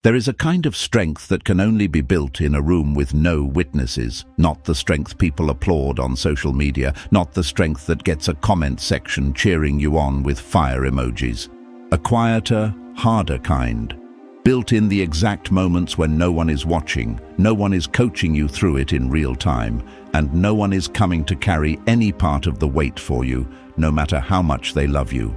There is a kind of strength that can only be built in a room with no witnesses, not the strength people applaud on social media, not the strength that gets a comment section cheering you on with fire emojis. A quieter, harder kind, built in the exact moments when no one is watching, no one is coaching you through it in real time, and no one is coming to carry any part of the weight for you, no matter how much they love you.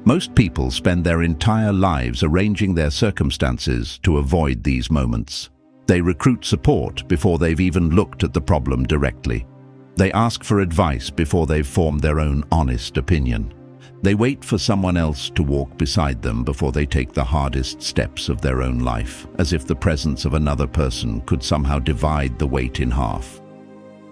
Most people spend their entire lives arranging their circumstances to avoid these moments. They recruit support before they've even looked at the problem directly. They ask for advice before they've formed their own honest opinion. They wait for someone else to walk beside them before they take the hardest steps of their own life, as if the presence of another person could somehow divide the weight in half.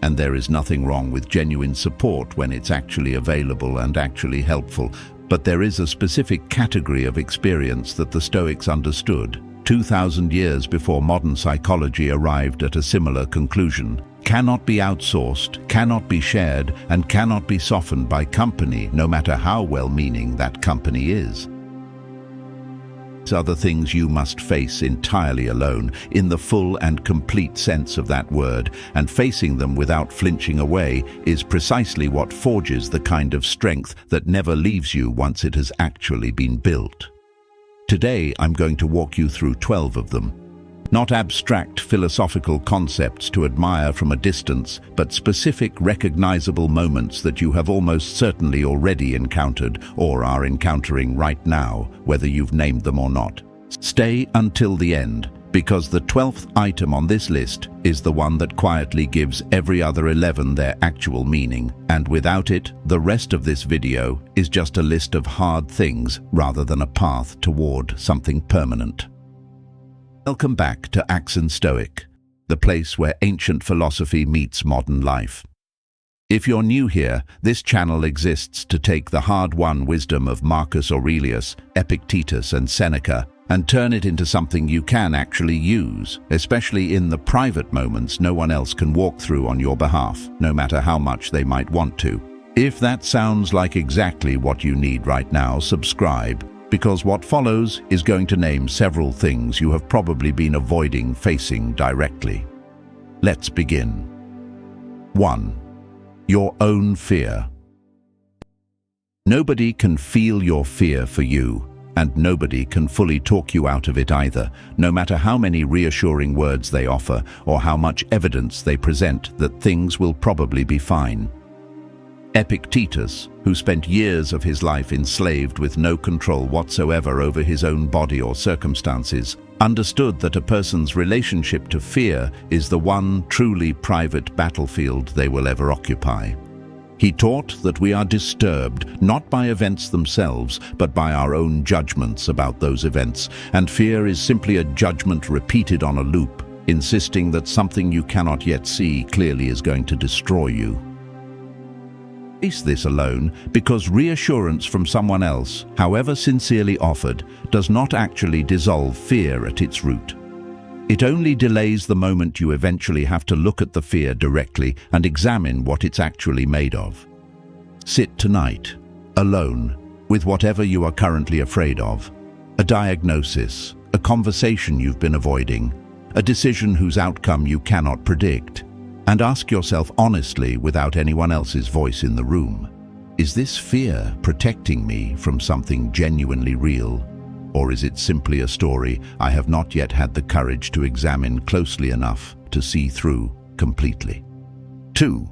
And there is nothing wrong with genuine support when it's actually available and actually helpful. But there is a specific category of experience that the Stoics understood, 2,000 years before modern psychology arrived at a similar conclusion, cannot be outsourced, cannot be shared, and cannot be softened by company, no matter how well-meaning that company is. These are the things you must face entirely alone, in the full and complete sense of that word, and facing them without flinching away is precisely what forges the kind of strength that never leaves you once it has actually been built. Today, I'm going to walk you through 12 of them. Not abstract philosophical concepts to admire from a distance, but specific recognizable moments that you have almost certainly already encountered or are encountering right now, whether you've named them or not. Stay until the end, because the 12th item on this list is the one that quietly gives every other 11 their actual meaning, and without it, the rest of this video is just a list of hard things rather than a path toward something permanent. Welcome back to Accent Stoic, the place where ancient philosophy meets modern life. If you're new here, this channel exists to take the hard-won wisdom of Marcus Aurelius, Epictetus, and Seneca and turn it into something you can actually use, especially in the private moments no one else can walk through on your behalf, no matter how much they might want to. If that sounds like exactly what you need right now, subscribe, because what follows is going to name several things you have probably been avoiding facing directly. Let's begin. 1. Your own fear. Nobody can feel your fear for you, and nobody can fully talk you out of it either, no matter how many reassuring words they offer or how much evidence they present that things will probably be fine. Epictetus, who spent years of his life enslaved with no control whatsoever over his own body or circumstances, understood that a person's relationship to fear is the one truly private battlefield they will ever occupy. He taught that we are disturbed not by events themselves, but by our own judgments about those events, and fear is simply a judgment repeated on a loop, insisting that something you cannot yet see clearly is going to destroy you. Face this alone, because reassurance from someone else, however sincerely offered, does not actually dissolve fear at its root. It only delays the moment you eventually have to look at the fear directly and examine what it's actually made of. Sit tonight, alone, with whatever you are currently afraid of. A diagnosis, a conversation you've been avoiding, a decision whose outcome you cannot predict. And ask yourself honestly, without anyone else's voice in the room, is this fear protecting me from something genuinely real? Or is it simply a story I have not yet had the courage to examine closely enough to see through completely? 2.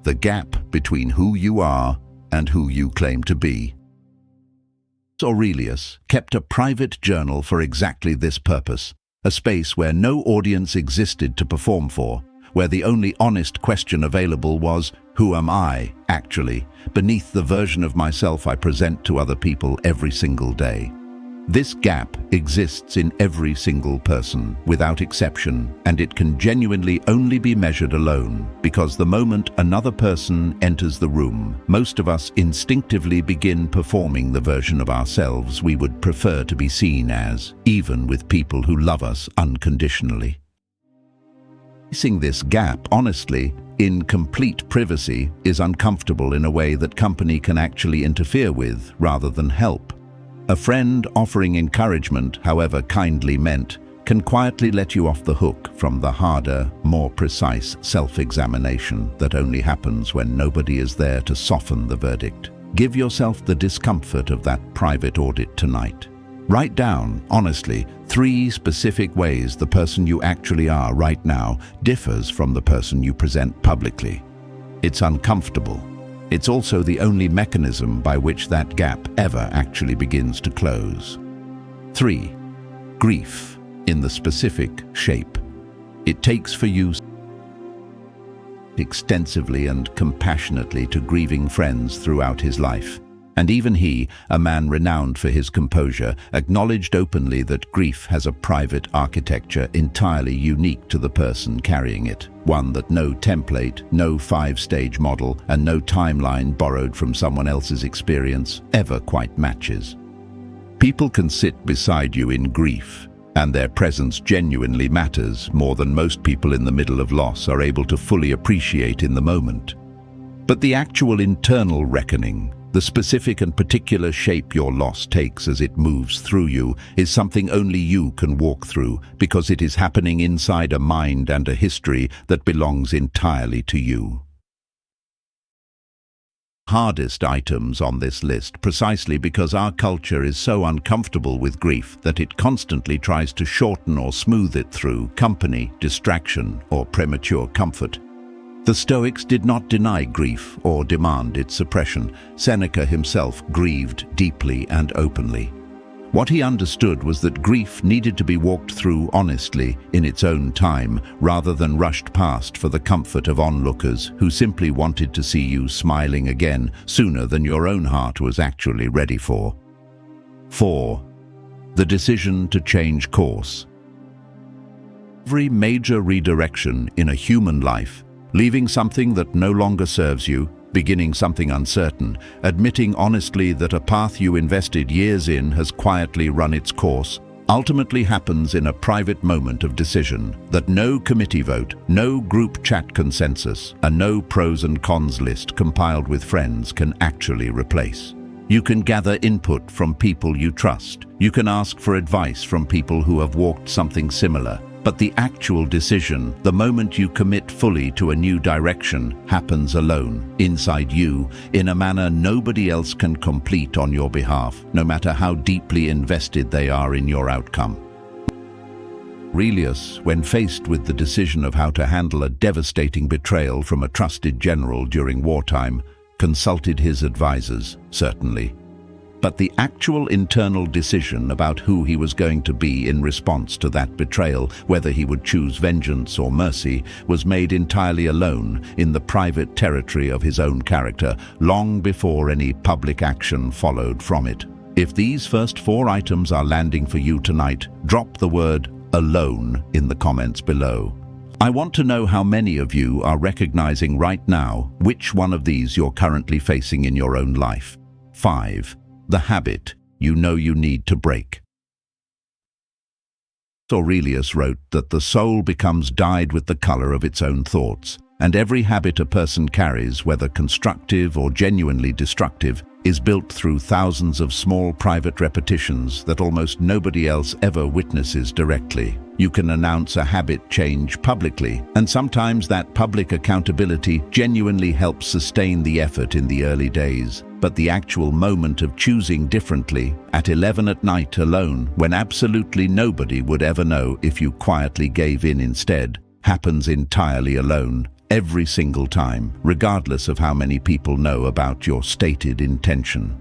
The gap between who you are and who you claim to be. Marcus Aurelius kept a private journal for exactly this purpose, a space where no audience existed to perform for, where the only honest question available was, who am I, actually, beneath the version of myself I present to other people every single day? This gap exists in every single person, without exception, and it can genuinely only be measured alone, because the moment another person enters the room, most of us instinctively begin performing the version of ourselves we would prefer to be seen as, even with people who love us unconditionally. Facing this gap, honestly, in complete privacy, is uncomfortable in a way that company can actually interfere with rather than help. A friend offering encouragement, however kindly meant, can quietly let you off the hook from the harder, more precise self-examination that only happens when nobody is there to soften the verdict. Give yourself the discomfort of that private audit tonight. Write down, honestly, 3 specific ways the person you actually are right now differs from the person you present publicly. It's uncomfortable. It's also the only mechanism by which that gap ever actually begins to close. 3. Grief in the specific shape it takes for you extensively and compassionately to grieving friends throughout his life. And even he, a man renowned for his composure, acknowledged openly that grief has a private architecture entirely unique to the person carrying it, one that no template, no 5-stage model, and no timeline borrowed from someone else's experience ever quite matches. People can sit beside you in grief, and their presence genuinely matters more than most people in the middle of loss are able to fully appreciate in the moment. But the actual internal reckoning, the specific and particular shape your loss takes as it moves through you, is something only you can walk through, because it is happening inside a mind and a history that belongs entirely to you. Hardest items on this list, precisely because our culture is so uncomfortable with grief that it constantly tries to shorten or smooth it through company, distraction, or premature comfort. The Stoics did not deny grief or demand its suppression. Seneca himself grieved deeply and openly. What he understood was that grief needed to be walked through honestly in its own time, rather than rushed past for the comfort of onlookers who simply wanted to see you smiling again sooner than your own heart was actually ready for. 4. The decision to change course. Every major redirection in a human life, leaving something that no longer serves you, beginning something uncertain, admitting honestly that a path you invested years in has quietly run its course, ultimately happens in a private moment of decision that no committee vote, no group chat consensus, and no pros and cons list compiled with friends can actually replace. You can gather input from people you trust. You can ask for advice from people who have walked something similar. But the actual decision, the moment you commit fully to a new direction, happens alone, inside you, in a manner nobody else can complete on your behalf, no matter how deeply invested they are in your outcome. Aurelius, when faced with the decision of how to handle a devastating betrayal from a trusted general during wartime, consulted his advisors, certainly. But the actual internal decision about who he was going to be in response to that betrayal, whether he would choose vengeance or mercy, was made entirely alone in the private territory of his own character, long before any public action followed from it. If these first 4 items are landing for you tonight, drop the word alone in the comments below. I want to know how many of you are recognizing right now which one of these you're currently facing in your own life. 5. The habit you know you need to break. Aurelius wrote that the soul becomes dyed with the color of its own thoughts, and every habit a person carries, whether constructive or genuinely destructive, is built through thousands of small private repetitions that almost nobody else ever witnesses directly. You can announce a habit change publicly, and sometimes that public accountability genuinely helps sustain the effort in the early days. But the actual moment of choosing differently, at 11 at night alone, when absolutely nobody would ever know if you quietly gave in instead, happens entirely alone, every single time, regardless of how many people know about your stated intention.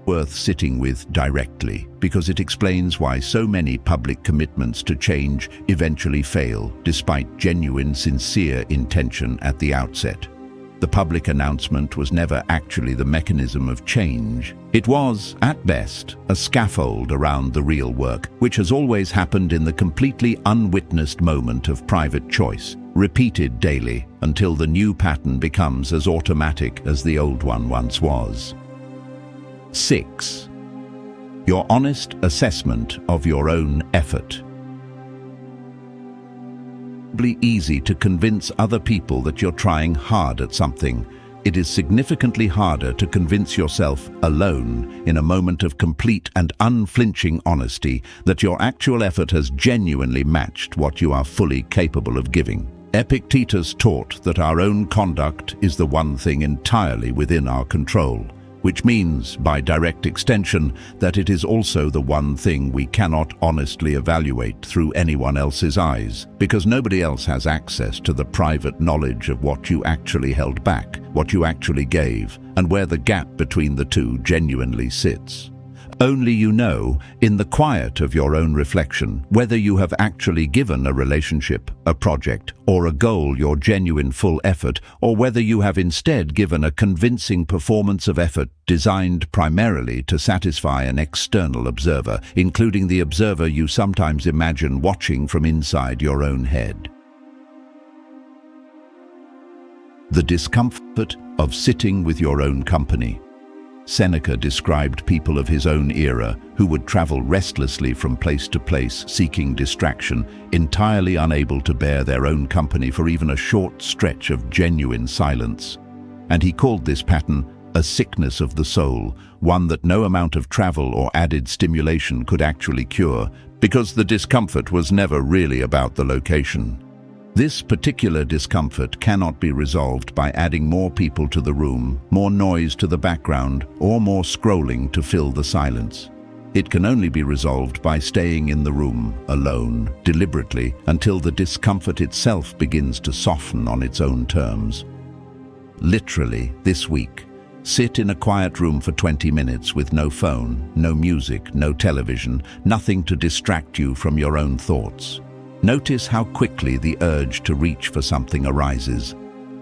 Worth sitting with directly, because it explains why so many public commitments to change eventually fail, despite genuine, sincere intention at the outset. The public announcement was never actually the mechanism of change. It was, at best, a scaffold around the real work, which has always happened in the completely unwitnessed moment of private choice, repeated daily until the new pattern becomes as automatic as the old one once was. 6. Your honest assessment of your own effort. Easy to convince other people that you're trying hard at something, it is significantly harder to convince yourself alone in a moment of complete and unflinching honesty that your actual effort has genuinely matched what you are fully capable of giving. Epictetus taught that our own conduct is the one thing entirely within our control, which means, by direct extension, that it is also the one thing we cannot honestly evaluate through anyone else's eyes, because nobody else has access to the private knowledge of what you actually held back, what you actually gave, and where the gap between the two genuinely sits. Only you know, in the quiet of your own reflection, whether you have actually given a relationship, a project, or a goal your genuine full effort, or whether you have instead given a convincing performance of effort designed primarily to satisfy an external observer, including the observer you sometimes imagine watching from inside your own head. The discomfort of sitting with your own company. Seneca described people of his own era who would travel restlessly from place to place seeking distraction, entirely unable to bear their own company for even a short stretch of genuine silence. And he called this pattern a sickness of the soul, one that no amount of travel or added stimulation could actually cure, because the discomfort was never really about the location. This particular discomfort cannot be resolved by adding more people to the room, more noise to the background, or more scrolling to fill the silence. It can only be resolved by staying in the room, alone, deliberately, until the discomfort itself begins to soften on its own terms. Literally, this week, sit in a quiet room for 20 minutes with no phone, no music, no television, nothing to distract you from your own thoughts. Notice how quickly the urge to reach for something arises.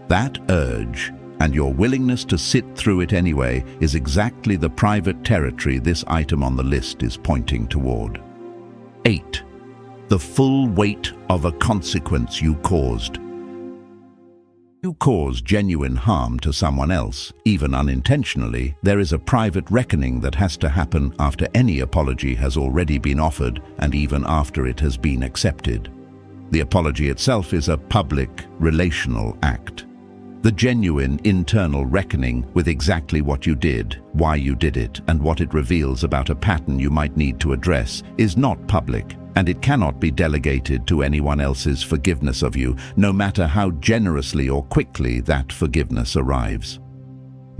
That urge, and your willingness to sit through it anyway, is exactly the private territory this item on the list is pointing toward. 8. The full weight of a consequence you caused. You cause genuine harm to someone else, even unintentionally, there is a private reckoning that has to happen after any apology has already been offered and even after it has been accepted. The apology itself is a public, relational act. The genuine internal reckoning with exactly what you did, why you did it, and what it reveals about a pattern you might need to address is not public, and it cannot be delegated to anyone else's forgiveness of you, no matter how generously or quickly that forgiveness arrives.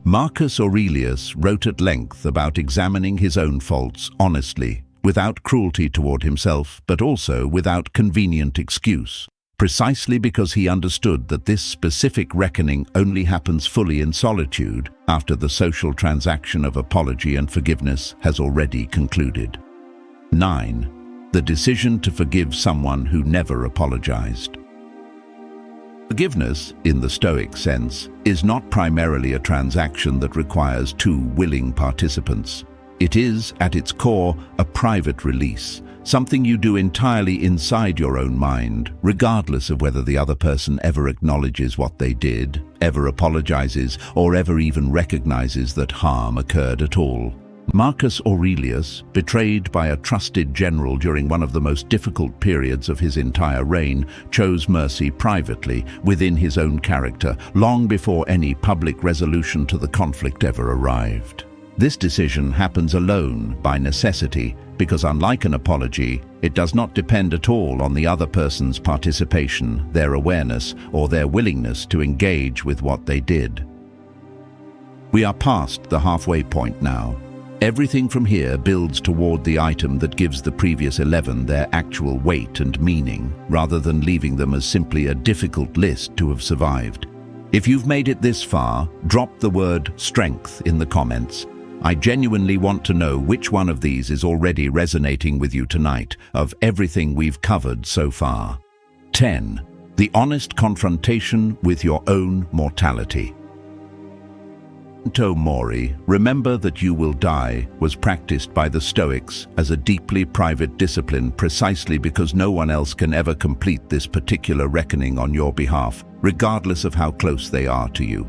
Marcus Aurelius wrote at length about examining his own faults honestly, without cruelty toward himself, but also without convenient excuse, precisely because he understood that this specific reckoning only happens fully in solitude, after the social transaction of apology and forgiveness has already concluded. 9. The decision to forgive someone who never apologized. Forgiveness, in the Stoic sense, is not primarily a transaction that requires two willing participants. It is, at its core, a private release, something you do entirely inside your own mind, regardless of whether the other person ever acknowledges what they did, ever apologizes, or ever even recognizes that harm occurred at all. Marcus Aurelius, betrayed by a trusted general during one of the most difficult periods of his entire reign, chose mercy privately, within his own character, long before any public resolution to the conflict ever arrived. This decision happens alone, by necessity, because unlike an apology, it does not depend at all on the other person's participation, their awareness, or their willingness to engage with what they did. We are past the halfway point now. Everything from here builds toward the item that gives the previous 11 their actual weight and meaning, rather than leaving them as simply a difficult list to have survived. If you've made it this far, drop the word strength in the comments. I genuinely want to know which one of these is already resonating with you tonight, of everything we've covered so far. 10. The honest confrontation with your own mortality. Memento mori, remember that you will die, was practiced by the Stoics as a deeply private discipline precisely because no one else can ever complete this particular reckoning on your behalf, regardless of how close they are to you.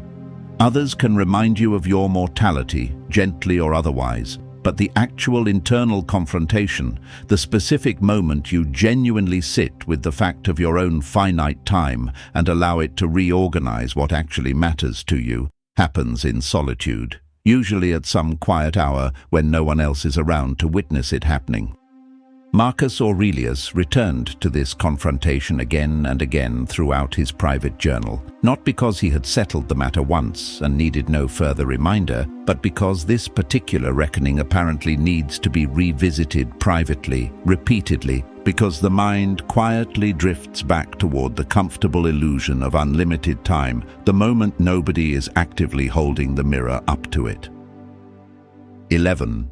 Others can remind you of your mortality, gently or otherwise, but the actual internal confrontation, the specific moment you genuinely sit with the fact of your own finite time and allow it to reorganize what actually matters to you, happens in solitude, usually at some quiet hour when no one else is around to witness it happening. Marcus Aurelius returned to this confrontation again and again throughout his private journal, not because he had settled the matter once and needed no further reminder, but because this particular reckoning apparently needs to be revisited privately, repeatedly, because the mind quietly drifts back toward the comfortable illusion of unlimited time the moment nobody is actively holding the mirror up to it. 11.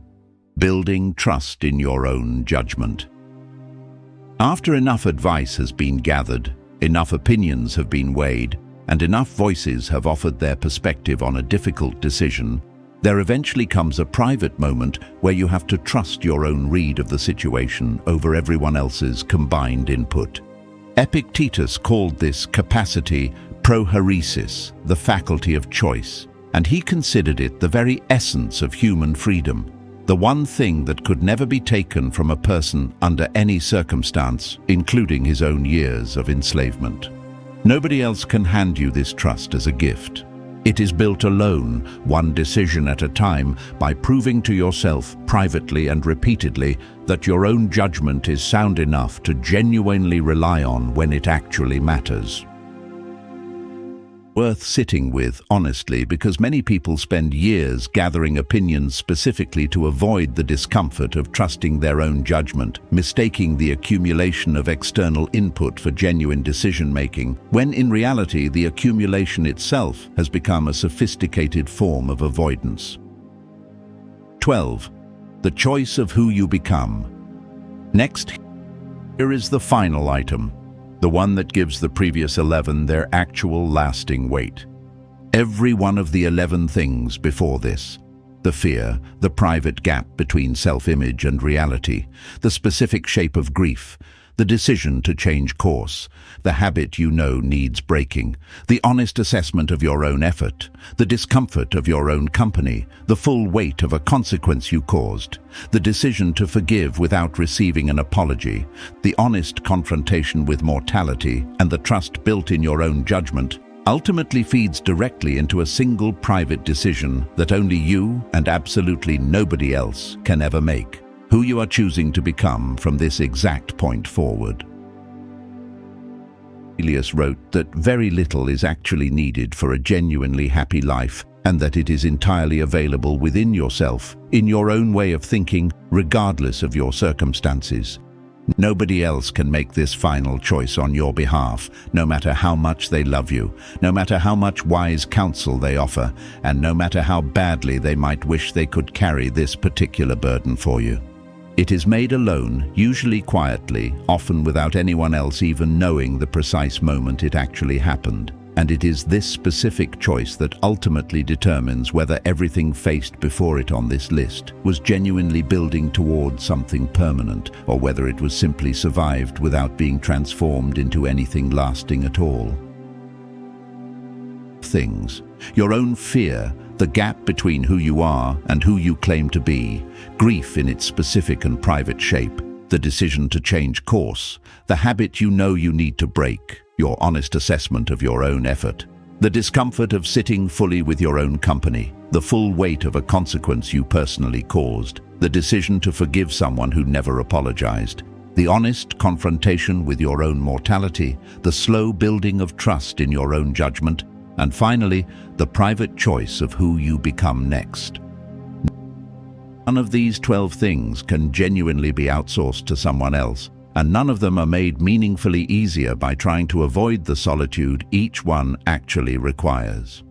Building trust in your own judgment. After enough advice has been gathered, enough opinions have been weighed, and enough voices have offered their perspective on a difficult decision, there eventually comes a private moment where you have to trust your own read of the situation over everyone else's combined input. Epictetus called this capacity prohairesis, the faculty of choice, and he considered it the very essence of human freedom, the one thing that could never be taken from a person under any circumstance, including his own years of enslavement. Nobody else can hand you this trust as a gift. It is built alone, one decision at a time, by proving to yourself privately and repeatedly that your own judgment is sound enough to genuinely rely on when it actually matters. Worth sitting with, honestly, because many people spend years gathering opinions specifically to avoid the discomfort of trusting their own judgment, mistaking the accumulation of external input for genuine decision-making, when in reality the accumulation itself has become a sophisticated form of avoidance. 12. The choice of who you become. Next, here is the final item, the one that gives the previous 11 their actual lasting weight. Every one of the 11 things before this, the fear, the private gap between self-image and reality, the specific shape of grief, the decision to change course, the habit you know needs breaking, the honest assessment of your own effort, the discomfort of your own company, the full weight of a consequence you caused, the decision to forgive without receiving an apology, the honest confrontation with mortality, and the trust built in your own judgment, ultimately feeds directly into a single private decision that only you and absolutely nobody else can ever make. Who you are choosing to become from this exact point forward. Aurelius wrote that very little is actually needed for a genuinely happy life, and that it is entirely available within yourself, in your own way of thinking, regardless of your circumstances. Nobody else can make this final choice on your behalf, no matter how much they love you, no matter how much wise counsel they offer, and no matter how badly they might wish they could carry this particular burden for you. It is made alone, usually quietly, often without anyone else even knowing the precise moment it actually happened. And it is this specific choice that ultimately determines whether everything faced before it on this list was genuinely building toward something permanent, or whether it was simply survived without being transformed into anything lasting at all. Things. Your own fear, the gap between who you are and who you claim to be, grief in its specific and private shape, the decision to change course, the habit you know you need to break, your honest assessment of your own effort, the discomfort of sitting fully with your own company, the full weight of a consequence you personally caused, the decision to forgive someone who never apologized, the honest confrontation with your own mortality, the slow building of trust in your own judgment, and finally, the private choice of who you become next. None of these 12 things can genuinely be outsourced to someone else, and none of them are made meaningfully easier by trying to avoid the solitude each one actually requires.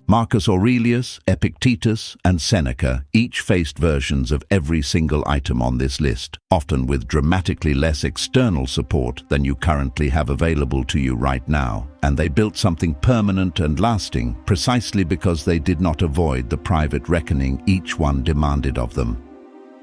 Marcus Aurelius, Epictetus, and Seneca each faced versions of every single item on this list, often with dramatically less external support than you currently have available to you right now, and they built something permanent and lasting precisely because they did not avoid the private reckoning each one demanded of them.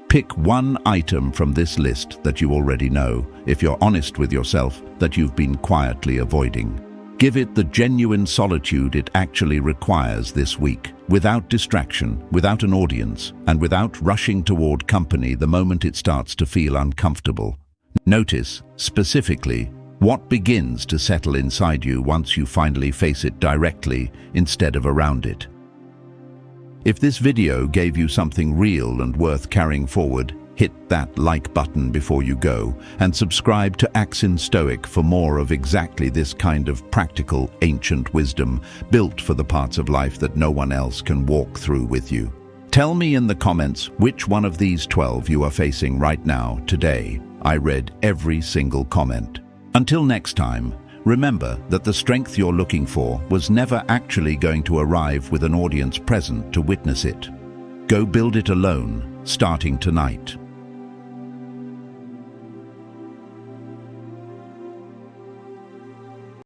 Pick one item from this list that you already know, if you're honest with yourself, that you've been quietly avoiding. Give it the genuine solitude it actually requires this week, without distraction, without an audience, and without rushing toward company the moment it starts to feel uncomfortable. Notice, specifically, What begins to settle inside you once you finally face it directly instead of around it? If this video gave you something real and worth carrying forward, hit that like button before you go and subscribe to Axin Stoic for more of exactly this kind of practical, ancient wisdom built for the parts of life that no one else can walk through with you. Tell me in the comments which one of these 12 you are facing right now, today. I read every single comment. Until next time, remember that the strength you're looking for was never actually going to arrive with an audience present to witness it. Go build it alone, starting tonight.